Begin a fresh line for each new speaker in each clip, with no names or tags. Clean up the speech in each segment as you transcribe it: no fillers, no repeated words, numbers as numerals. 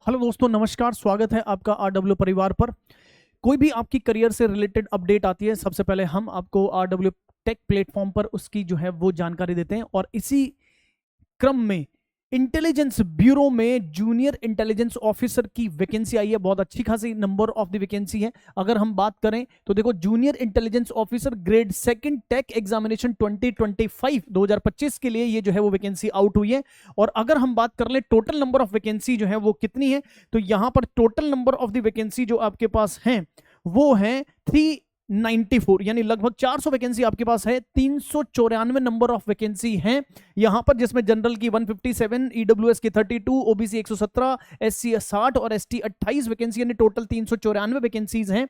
Hello दोस्तों, नमस्कार। स्वागत है आपका आरडब्ल्यू परिवार पर। कोई भी आपकी करियर से रिलेटेड अपडेट आती है, सबसे पहले हम आपको आरडब्ल्यू टेक प्लेटफॉर्म पर उसकी जो है वो जानकारी देते हैं। और इसी क्रम में इंटेलिजेंस ब्यूरो में जूनियर इंटेलिजेंस ऑफिसर की वैकेंसी आई है। बहुत अच्छी खासी नंबर ऑफ द वैकेंसी है। अगर हम बात करें तो देखो, junior intelligence officer grade second tech examination 2025 के लिए ये जो है वो वैकेंसी आउट हुई है। और अगर हम बात कर ले टोटल नंबर ऑफ वैकेंसी जो है वो कितनी है, तो यहां पर total number of the vacancy जो आपके पास है वो है 394, यानी लगभग 400 वैकेंसी आपके पास है। 394 नंबर ऑफ वैकेंसी हैं यहां पर, जिसमें जनरल की 157, ईडब्ल्यूएस की 32, ओबीसी 117, एससी 60 और एसटी 28 वैकेंसी, यानी टोटल 394 वैकेंसीज हैं।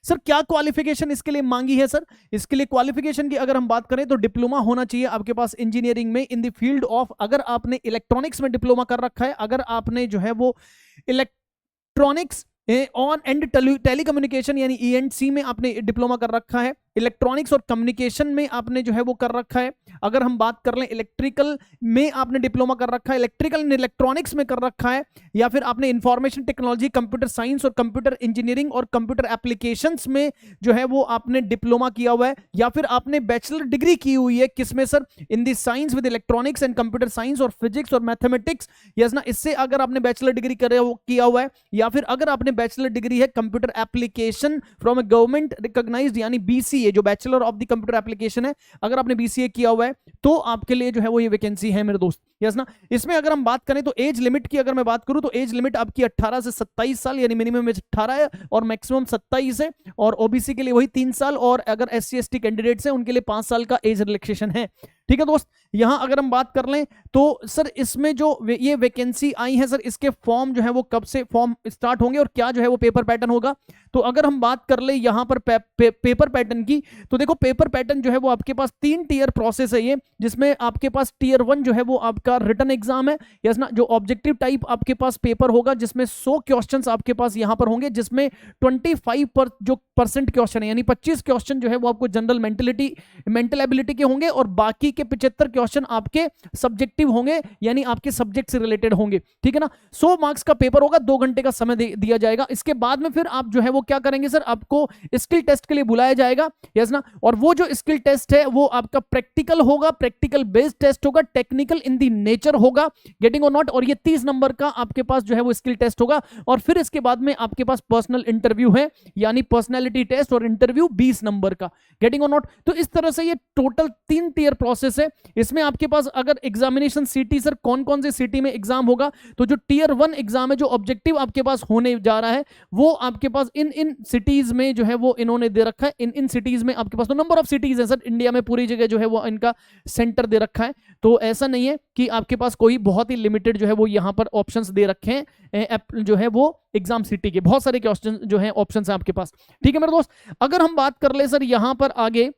सर क्या क्वालिफिकेशन इसके लिए मांगी है? सर इसके लिए क्वालिफिकेशन की अगर हम बात करें तो डिप्लोमा होना चाहिए आपके पास इंजीनियरिंग में इन द फील्ड ऑफ, अगर आपने इलेक्ट्रॉनिक्स में डिप्लोमा कर रखा है, अगर आपने जो है वो इलेक्ट्रॉनिक्स ऑन एंड टेलीकम्युनिकेशन यानी ईएनसी में आपने डिप्लोमा कर रखा है, इलेक्ट्रॉनिक्स और कम्युनिकेशन में आपने जो है वो कर रखा है, अगर हम बात कर लें इलेक्ट्रिकल में आपने डिप्लोमा कर रखा है, इलेक्ट्रिकल एंड इलेक्ट्रॉनिक्स में कर रखा है, या फिर आपने इंफॉर्मेशन टेक्नोलॉजी, कंप्यूटर साइंस और कंप्यूटर इंजीनियरिंग और कंप्यूटर एप्लीकेशंस में जो है वो आपने डिप्लोमा किया हुआ है, या फिर आपने बैचलर डिग्री की हुई है किसमें sir? In the science with electronics and computer science और फिजिक्स और मैथमेटिक्स, यस ना, इससे अगर आपने बैचलर डिग्री किया हुआ है, या फिर अगर आपने बैचलर डिग्री है computer application from a government recognized यानी बीसीए, जो bachelor of the computer application है, अगर आपने बीसीए किया हुआ है तो आपके लिए जो है वो ये वैकेंसी है मेरे दोस्त, यस ना। इसमें अगर हम बात करें तो एज लिमिट की अगर मैं बात करूं तो एज लिमिट आपकी 18 से 27 साल, यानी मिनिमम एज 18 है और मैक्सिमम 27 है, और ओबीसी के लिए वही 3 साल, और अगर एससी एसटी कैंडिडेट्स हैं उनके लिए 5 साल का एज रिलैक्सेशन है। ठीक है दोस्त, यहां अगर हम बात कर लें तो सर इसमें जो ये वैकेंसी आई है सर, इसके फॉर्म जो है वो कब से फॉर्म स्टार्ट होंगे और क्या जो है वो पेपर पैटर्न होगा? तो अगर हम बात कर ले यहां पर पेपर पैटर्न की, तो देखो पेपर पैटर्न जो है वो आपके पास 3 टीयर प्रोसेस है ये, जिसमें आपके पास टीयर 1 जो है वो आपका रिटन एग्जाम है, यस ना, जो ऑब्जेक्टिव टाइप आपके पास पेपर होगा, जिसमें 100 क्वेश्चंस आपके पास यहां पर होंगे, जिसमें 25% क्वेश्चन है, यानी 25 क्वेश्चन जो है वो आपको जनरल मेंटल एबिलिटी के होंगे, और बाकी के 75 क्वेश्चन आपके सब्जेक्टिव होंगे, यानी आपके सब्जेक्ट से रिलेटेड होंगे। ठीक है ना। 100 मार्क्स का पेपर होगा, 2 घंटे का समय दिया जाएगा। इसके बाद में फिर आप जो है वो क्या करेंगे सर, आपको स्किल टेस्ट के लिए बुलाया जाएगा, यस ना, और वो जो स्किल टेस्ट है वो आपका प्रैक्टिकल होगा, प्रैक्टिकल बेस्ड टेस्ट होगा, टेक्निकल इन दी नेचर होगा, गेटिंग और नॉट, और ये 30 नंबर का आपके पास जो है वो स्किल टेस्ट होगा। और फिर इसके बाद में आपके पास पर्सनल इंटरव्यू है, यानी पर्सनैलिटी टेस्ट और इंटरव्यू 20 नंबर का, गेटिंग और नॉट। तो इस तरह से ये टोटल 3 टीयर प्रोसेस है। इसमें आपके पास अगर एग्जामिनेशन सिटी, सर कौन कौन से सिटी में एग्जाम होगा, तो जो टीयर 1 एग्जाम है, जो ऑब्जेक्टिव आपके पास होने जा रहा है, वो आपके पास इन सिटीज में जो है वो इन्होंने दे रखा है। इन सिटीज में आपके पास तो नंबर ऑफ सिटीज है सर, इंडिया में पूरी जगह जो है वो इनका सेंटर दे रखा है। तो ऐसा नहीं है कि आपके पास कोई बहुत ही लिमिटेड जो है वो यहां पर ऑप्शंस दे रखे हैं, जो है वो एग्जाम सिटी के बहुत सारे क्वेश्चन जो है ऑप्शंस है आपके पास। ठीक है मेरे दोस्त, अगर हम बात कर ले सर यहां पर आगे,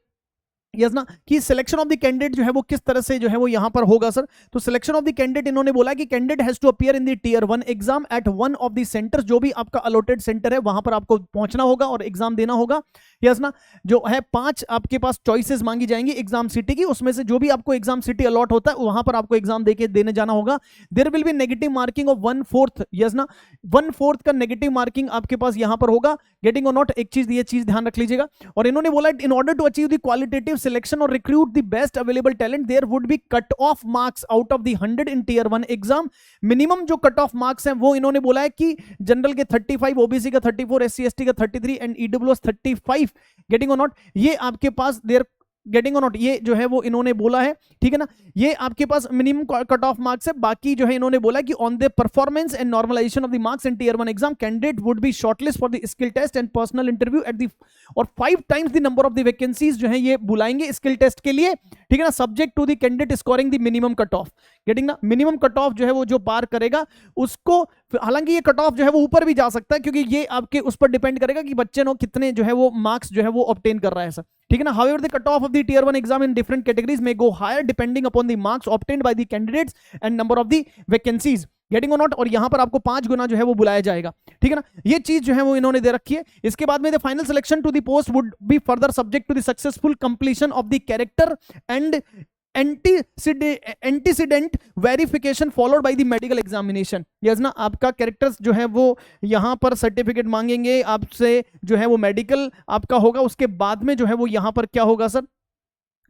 यस ना, कि सिलेक्शन ऑफ द कैंडिडेट जो है वो किस तरह से जो है वो यहां पर होगा सर। तो सिलेक्शन ऑफ द कैंडिडेट इन्होंने बोला कि candidate has to appear in the tier 1 exam at one of the centres, जो भी आपका अलॉटेड सेंटर है वहां पर आपको पहुंचना होगा और एग्जाम देना होगा, यस ना। जो है 5 आपके पास चॉइसेस मांगी जाएंगी एग्जाम सिटी की, उसमें से जो भी आपको एग्जाम सिटी अलॉट होता है वहां पर आपको एग्जाम देने जाना होगा। There will be negative marking of 1/4, yes ना, 1/4 का नेगेटिव मार्किंग आपके पास यहां पर होगा, गेटिंग और नॉट। एक चीज, ये चीज ध्यान रख लीजिएगा। और इन्होंने बोला in order to achieve the qualitative selection और recruit the best available talent, there would be cut off marks out of the 100 in tier 1 exam। Minimum जो कट ऑफ मार्क्स हैं वो इन्होंने बोला है कि जनरल के 35, ओबीसी का 34, एससी एसटी का 33 एंड ईडब्ल्यूएस 35, गेटिंग और नॉट, ये आपके पास देयर, गेटिंग और नॉट, ये जो है वो इन्होंने बोला है। ठीक है ना, ये आपके पास मिनिमम कट ऑफ मार्क्स है। बाकी जो है इन्होंने बोला कि on the performance and normalisation of the marks in tier 1 exam, candidate would be shortlist for the skill test and personal interview at the, और 5 times the number of the vacancies जो है ये बुलाएंगे स्किल टेस्ट के लिए। ठीक है ना, subject to the candidate scoring the minimum cut off, getting ना, मिनिमम कट ऑफ जो है वो जो पार करेगा उसको, हालांकि ये कट ऑफ जो है वो ऊपर भी जा सकता है, क्योंकि ये आपके उस पर डिपेंड करेगा कि बच्चे ने कितने जो है वो मार्क्स जो है वो ऑब्टेन कर रहा है सर। ठीक है ना, however the cut off of the tier 1 exam in different categories में go higher depending upon the marks obtained by the candidates and number of the vacancies, getting और नॉट, और यहां पर आपको 5 गुना जो है वो बुलाया जाएगा। ठीक है ना, ये चीज जो है वो इन्होंने दे रखी है। इसके बाद में the final selection to the post would be further subject to the successful completion of the character and antecedent verification followed by the medical examination. Yes ना, आपका कैरेक्टर्स जो है वो यहां पर सर्टिफिकेट मांगेंगे आपसे, जो है वो मेडिकल आपका होगा, उसके बाद में जो है वो यहां पर क्या होगा सर,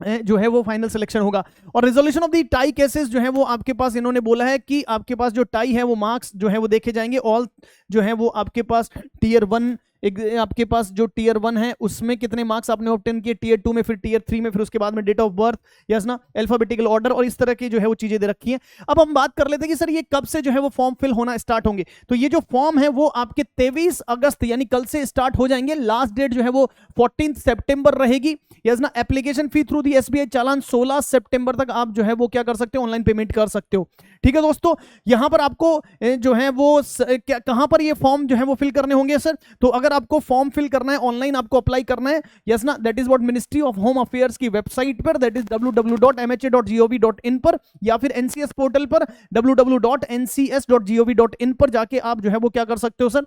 जो है वो फाइनल सिलेक्शन होगा। और resolution of the tie cases जो है वो आपके पास इन्होंने बोला है कि आपके पास जो टाई है वो मार्क्स जो है वो देखे जाएंगे। ऑल जो है वो आपके पास टीयर 1, आपके पास जो टीयर 1 है उसमें कितने मार्क्स आपने ऑब्टेन किए, टीयर 2 में, फिर टीयर 3 में, फिर उसके बाद में डेट ऑफ बर्थ, यस ना, अल्फाबेटिकल ऑर्डर, और इस तरह की जो है वो चीजें दे रखी हैं। अब हम बात कर लेते हैं कि सर ये कब से जो है वो फॉर्म फिल होना स्टार्ट होंगे। तो ये जो फॉर्म है वो आपके 23 अगस्त यानी कल से स्टार्ट हो जाएंगे। लास्ट डेट जो है वो 14 सितंबर रहेगी, यस ना। Application fee through the SBI चालान 16 सितंबर तक आप जो है वो क्या कर सकते हो, ऑनलाइन पेमेंट कर सकते हो। ठीक है दोस्तों, यहां पर आपको जो है वो कहां पर ये फॉर्म जो है वो फिल करने होंगे सर। तो अगर आपको फॉर्म फिल करना है, ऑनलाइन आपको अप्लाई करना है, यस ना, that is what ministry of home affairs की वेबसाइट पर, दैट इज www.mha.gov.in पर, या फिर एनसीएस पोर्टल पर www.ncs.gov.in पर जाके आप जो है वो क्या कर सकते हो सर,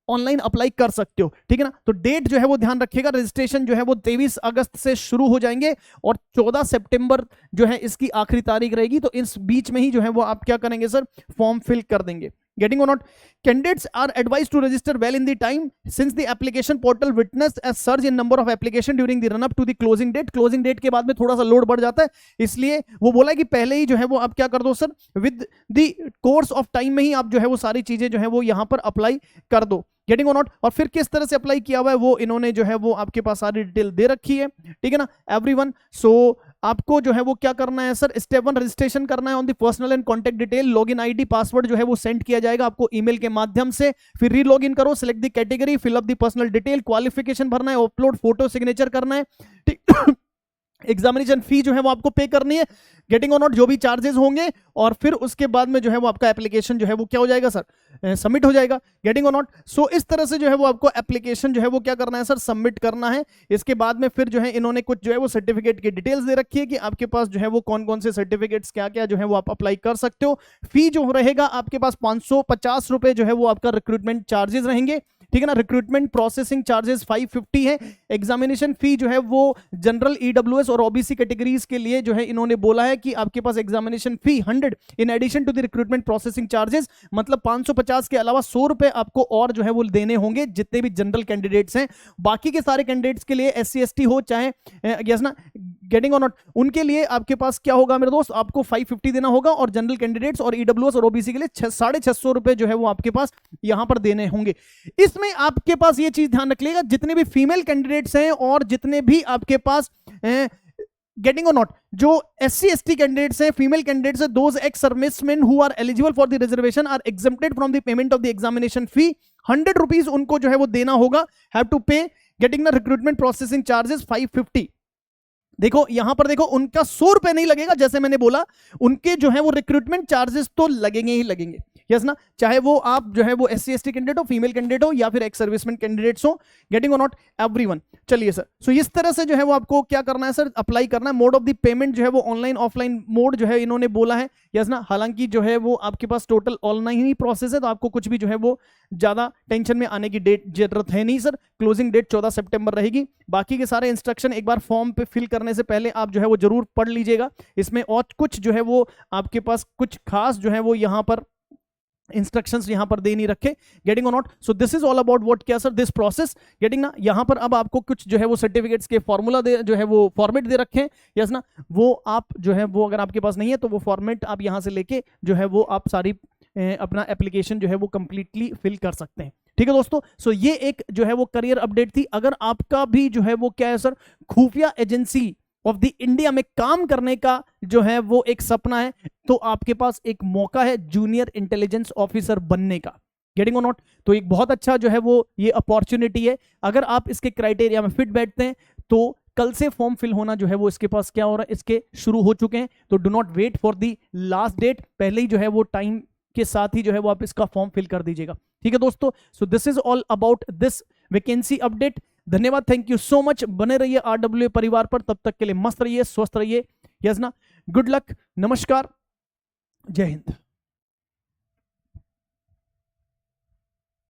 ऑनलाइन अप्लाई कर सकते हो। ठीक है ना। तो डेट जो है वो ध्यान रखिएगा, रजिस्ट्रेशन जो है वो 23 अगस्त से शुरू हो जाएंगे और 14 सितंबर जो है इसकी आखिरी तारीख रहेगी। तो इस बीच में ही जो है वो आप क्या करेंगे सर, फॉर्म फिल कर देंगे। Getting or not, candidates are advised to register well in the time since the application portal witnessed a surge in number of application during the run up to the closing date. Closing date के बाद में थोड़ा सा load बढ़ जाता है, इसलिए वो बोला है कि पहले ही जो है वो आप क्या कर दो sir, with the course of time में ही आप जो है वो सारी चीजें जो है वो यहाँ पर अप्लाई कर दो। गेटिंग और नॉट, और फिर किस तरह से अप्लाई किया हुआ है वो इन्होंने जो है वो आपके पास सारी डिटेल दे रखी है। ठीक है ना एवरीवन। सो आपको जो है वो क्या करना है सर, स्टेप 1 रजिस्ट्रेशन करना है on the personal and contact detail, login ID password जो है वो सेंड किया जाएगा आपको ईमेल के माध्यम से। फिर री लॉगिन करो, select the category, fill up the personal detail, qualification भरना है, अपलोड फोटो, सिग्नेचर करना है। ठीक एग्जामिनेशन फी जो है वो आपको पे करनी है, गेटिंग और नॉट जो भी चार्जेस होंगे, और फिर उसके बाद में जो है वो आपका एप्लीकेशन जो है वो क्या हो जाएगा सर, सबमिट हो जाएगा। गेटिंग और नॉट। सो इस तरह से जो है वो आपको एप्लीकेशन जो है वो क्या करना है सर, सबमिट करना है। इसके बाद में फिर जो है इन्होंने कुछ जो है वो सर्टिफिकेट की डिटेल्स दे रखी है कि आपके पास जो है वो कौन कौन से सर्टिफिकेट्स क्या क्या जो है वो आप अप्लाई कर सकते हो। फी जो रहेगा आपके पास 550 रुपए जो है वो आपका रिक्रूटमेंट चार्जेस रहेंगे। ठीक है ना। रिक्रूटमेंट प्रोसेसिंग चार्जेस 550 है। एग्जामिनेशन फी जो है वो जनरल, ईडब्ल्यूएस और ओबीसी कैटेगरीज के लिए जो है इन्होंने बोला है कि आपके पास examination fee 100 in addition to the recruitment processing charges, मतलब 550 के अलावा 100 रुपए आपको और जो है वो देने होंगे जितने भी जनरल कैंडिडेट्स हैं। बाकी के सारे कैंडिडेट्स के लिए SC ST हो चाहे यस ना, गेटिंग और नॉट, उनके लिए आपके पास क्या होगा मेरे दोस्त, आपको 550 देना होगा, और जनरल कैंडिडेट्स और ईडब्ल्यूएस और ओबीसी के लिए 650 रुपए जो है वो आपके पास यहां पर देने होंगे। इसमें आपके पास ये चीज ध्यान रखिएगा, जितने भी फीमेल कैंडिडेट्स हैं और जितने भी आपके पास गेटिंग और नॉट जो SC ST कैंडिडेट्स हैं, फीमेल कैंडिडेट्स हैं, those ex servicemen who are eligible for the reservation are exempted from the payment of the examination fee. 100 rupees उनको जो है वो देना होगा, have to pay, getting the recruitment processing charges 550। देखो यहां पर देखो, उनका 100 रुपए नहीं लगेगा, जैसे मैंने बोला उनके जो है वो रिक्रूटमेंट चार्जेस तो लगेंगे ही लगेंगे, यस ना, चाहे वो आप जो है वो SC ST कैंडिडेट हो, फीमेल कैंडिडेट हो, या फिर एक्स सर्विसमैन कैंडिडेट्स हो। गेटिंग और नॉट एवरीवन। चलिए सर, सो इस तरह से जो है वो आपको क्या करना है सर, अप्लाई करना है। मोड ऑफ द पेमेंट जो है वो ऑनलाइन ऑफलाइन मोड जो है इन्होंने बोला है, यस ना। हालांकि जो है वो आपके पास टोटल ऑनलाइन ही प्रोसेस है, तो आपको कुछ भी जो है वो ज्यादा टेंशन में आने की जरूरत है नहीं सर। क्लोजिंग डेट 14 सितंबर रहेगी। बाकी के सारे इंस्ट्रक्शन एक बार फॉर्म पे फिल करने से पहले आप जो है वो जरूर पढ़ लीजिएगा। इसमें और कुछ जो है वो आपके पास कुछ खास जो है वो यहाँ पर इंस्ट्रक्शंस यहां पर दे नहीं रखे। गेटिंग और not. So this is all about what क्या सर, दिस प्रोसेस। गेटिंग ना, यहां पर अब आपको कुछ जो है वो सर्टिफिकेट्स के फॉर्मूला जो है वो फॉर्मेट दे रखे हैं, यस ना। वो आप जो है वो अगर आपके पास नहीं है तो वो फॉर्मेट आप यहां से लेके जो है वो आप सारी अपना एप्लीकेशन जो है वो कंप्लीटली फिल कर सकते हैं। ठीक है दोस्तों। सो ये एक जो है वो करियर अपडेट थी। अगर आपका भी जो है वो क्या है सर, खुफिया एजेंसी ऑफ द इंडिया में काम करने का जो है वो एक सपना है, तो आपके पास एक मौका है जूनियर इंटेलिजेंस ऑफिसर बनने का। गेटिंग और नॉट। तो एक बहुत अच्छा जो है वो ये अपॉर्चुनिटी है। अगर आप इसके क्राइटेरिया में फिट बैठते हैं तो कल से फॉर्म फिल होना जो है वो इसके पास क्या हो रहा है, इसके शुरू हो चुके हैं। तो do not wait for the last date, पहले ही जो है वो टाइम के साथ ही जो है वो आप इसका फॉर्म फिल कर दीजिएगा। ठीक है दोस्तों। So this is all about this vacancy update. धन्यवाद, थैंक यू सो मच। बने रहिए RWA परिवार पर, तब तक के लिए मस्त रहिए, स्वस्थ रहिए, यस ना। गुड लक, नमस्कार, जय हिंद।